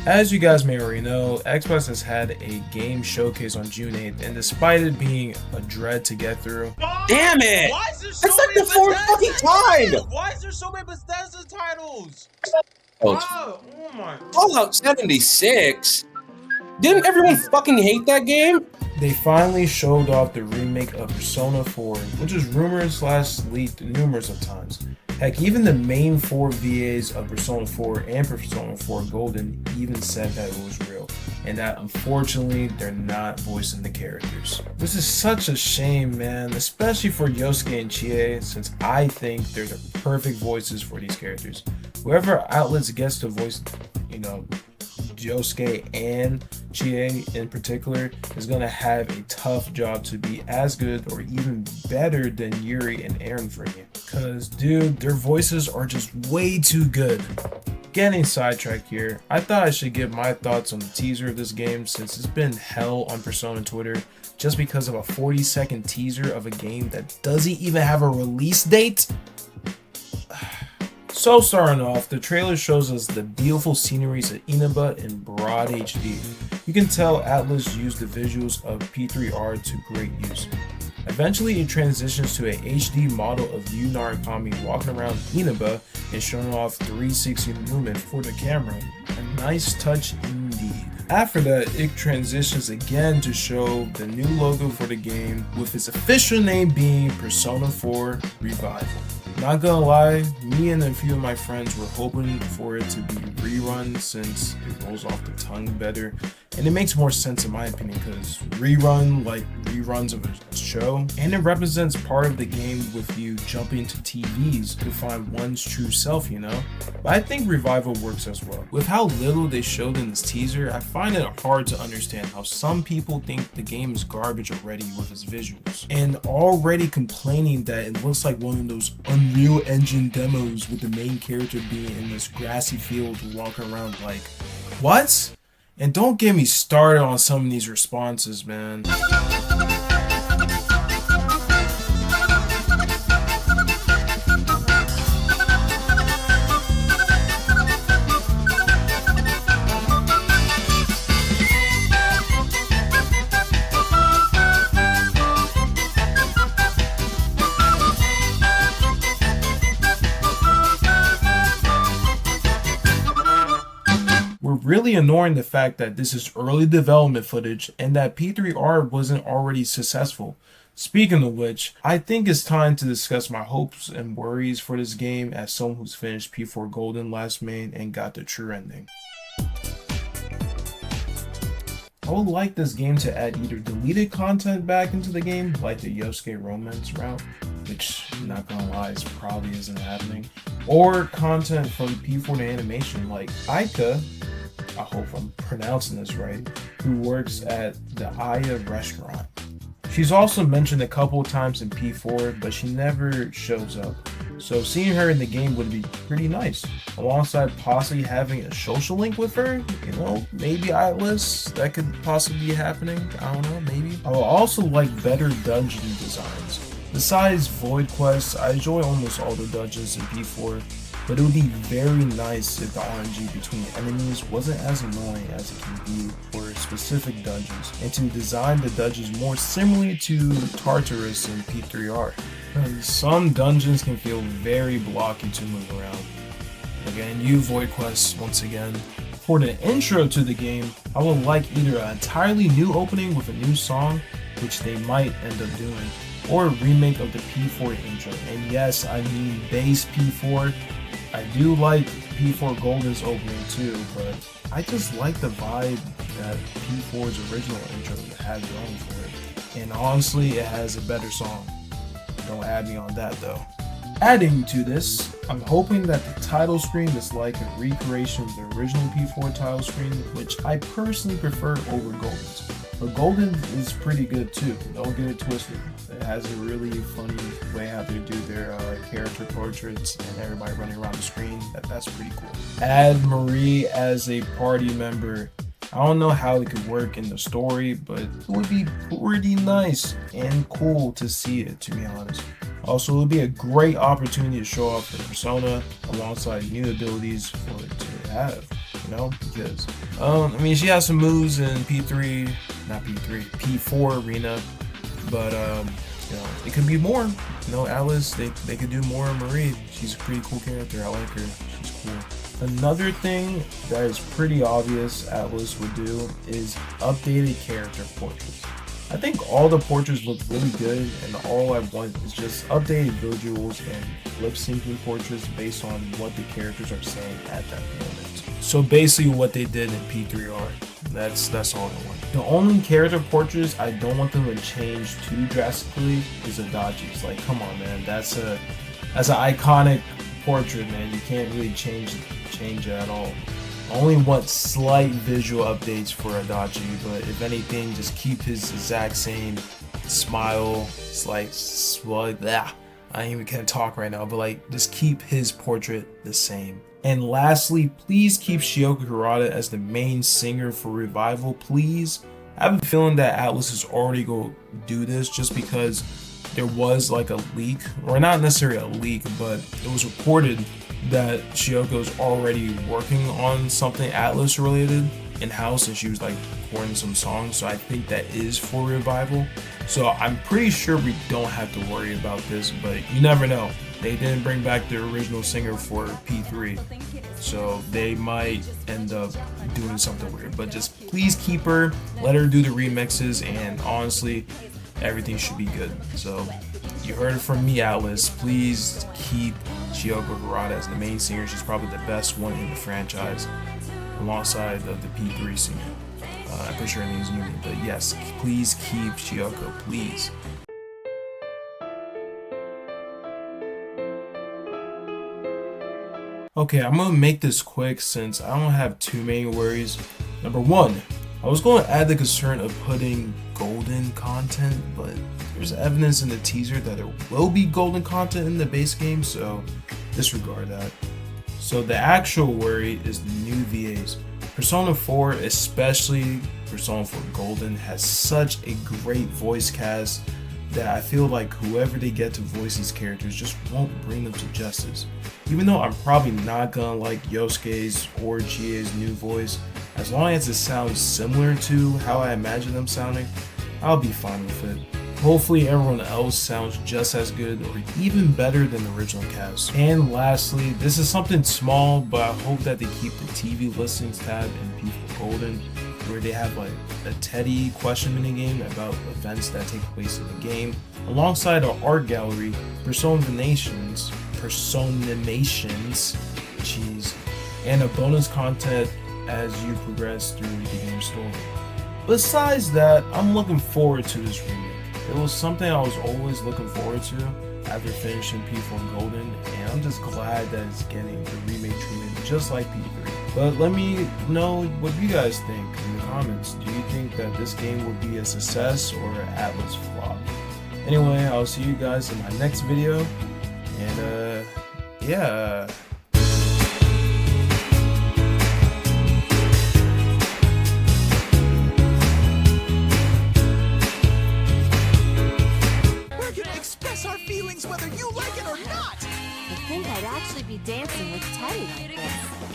As you guys may already know, Xbox has had a game showcase on June 8th, and despite it being a dread to get through, Damn it! Why is there so That's like many the fourth fucking Bethesda time! titles? Why is there so many Bethesda titles? Oh, Oh my. Fallout 76? Didn't everyone fucking hate that game? they finally showed off the remake of Persona 4, which was rumored slash leaked numerous of times. Heck, even the main 4 VAs of Persona 4 and Persona 4 Golden even said that it was real, and that unfortunately they're not voicing the characters. This is such a shame, man, especially for Yosuke and Chie, since I think they're the perfect voices for these characters. Whoever outlets gets to voice, Yosuke and Chie in particular is going to have a tough job to be as good or even better than Yuri and Aaron for me. Because, dude, their voices are just way too good. Getting sidetracked here, I thought I should give my thoughts on the teaser of this game since it's been hell on Persona Twitter just because of a 40-second teaser of a game that doesn't even have a release date. So starting off, the trailer shows us the beautiful sceneries of Inaba in broad HD. You can tell Atlas used the visuals of P3R to great use. Eventually it transitions to a HD model of Yu Narukami walking around Inaba and showing off 360 movement for the camera. A nice touch indeed. After that, it transitions again to show the new logo for the game with its official name being Persona4 Revival. Not gonna lie, me and a few of my friends were hoping for it to be rerun since it rolls off the tongue better, and it makes more sense in my opinion because rerun like reruns of a show, and it represents part of the game with you jumping to TVs to find one's true self, But I think Revival works as well. With how little they showed in this teaser, I find it hard to understand how some people think the game is garbage already with its visuals, and already complaining that it looks like one of those Unreal Engine demos with the main character being in this grassy field walking around like, what? And don't get me started on some of these responses, man. We're really ignoring the fact that this is early development footage and that P3R wasn't already successful. Speaking of which, I think it's time to discuss my hopes and worries for this game as someone who's finished P4 Golden last May and got the true ending. I would like this game to add either deleted content back into the game, like the Yosuke romance route, which, not gonna lie, probably isn't happening, or content from P4 to animation, like Aika, I hope I'm pronouncing this right, who works at the Aya restaurant. She's also mentioned a couple times in P4, but she never shows up. So seeing her in the game would be pretty nice. Alongside possibly having a social link with her, maybe Atlas, that could possibly be happening. I don't know, maybe. I would also like better dungeon designs. Besides Void Quests, I enjoy almost all the dungeons in P4, but it would be very nice if the RNG between enemies wasn't as annoying as it can be for specific dungeons, and to design the dungeons more similarly to Tartarus in P3R. Some dungeons can feel very blocky to move around. Again, you Void Quests once again. For the intro to the game, I would like either an entirely new opening with a new song, which they might end up doing, or a remake of the P4 intro. And yes, I mean base P4. I do like P4 Golden's opening too, but I just like the vibe that P4's original intro had going for it. And honestly, it has a better song. Don't add me on that though. Adding to this, I'm hoping that the title screen is like a recreation of the original P4 title screen, which I personally prefer over Golden's. But Golden is pretty good too, don't get it twisted. It has a really funny way how they do their character portraits and everybody running around the screen. That's pretty cool. Add Marie as a party member. I don't know how it could work in the story, but it would be pretty nice and cool to see it, to be honest. Also, it would be a great opportunity to show off the persona alongside new abilities for it to have. No, because I mean, she has some moves in P3, not P3, P4 arena, but you know, it could be more. You know, Alice, they could do more. Marie, she's a pretty cool character. I like her. She's cool. Another thing that is pretty obvious Atlas would do is updated character portraits. I think all the portraits look really good, and all I want is just updated visuals and lip syncing portraits based on what the characters are saying at that moment. So basically what they did in P3R. That's all I want. The only character portraits I don't want them to change too drastically is Adachi's. Like, come on, man, that's an iconic portrait, man. You can't really change it at all. I only want slight visual updates for Adachi, but if anything, just keep his exact same smile. It's like, well, I ain't even can't talk right now, but like, just keep his portrait the same. And lastly, please keep Shioko Hirata as the main singer for Revival, please. I have a feeling that Atlas is already going to do this just because there was like a leak, or not necessarily a leak, but it was reported that Shioko's already working on something Atlas related in-house, and she was like recording some songs, so I think that is for Revival. So I'm pretty sure we don't have to worry about this, but you never know. They didn't bring back the original singer for P3, so they might end up doing something weird, but just please keep her, let her do the remixes, and honestly, everything should be good. So you heard it from me, Atlas. Please keep Shioko Hirata as the main singer. She's probably the best one in the franchise, alongside of the P3 singer. I'm pretty sure her name's Yumi, but yes, please keep Shioko, please. Okay, I'm gonna make this quick since I don't have too many worries. Number one, I was going to add the concern of putting golden content, but there's evidence in the teaser that there will be golden content in the base game, so disregard that. So the actual worry is the new VAs. Persona 4, especially Persona 4 Golden, has such a great voice cast that I feel like whoever they get to voice these characters just won't bring them to justice. Even though I'm probably not gonna like Yosuke's or GA's new voice, as long as it sounds similar to how I imagine them sounding, I'll be fine with it. Hopefully everyone else sounds just as good or even better than the original cast. And lastly, this is something small, but I hope that they keep the TV listings tab in P4 Golden, where they have like a Teddy question minigame about events that take place in the game, alongside our art gallery, Personations, jeez, and a bonus content as you progress through the game story. Besides that, I'm looking forward to this remake. It was something I was always looking forward to after finishing P4 Golden, and I'm just glad that it's getting the remake treatment just like P3. But let me know what you guys think in the comments. Do you think that this game will be a success or an Atlas flop? Anyway, I'll see you guys in my next video, and yeah. Our feelings whether you like it or not! I think I'd actually be dancing with Teddy like this.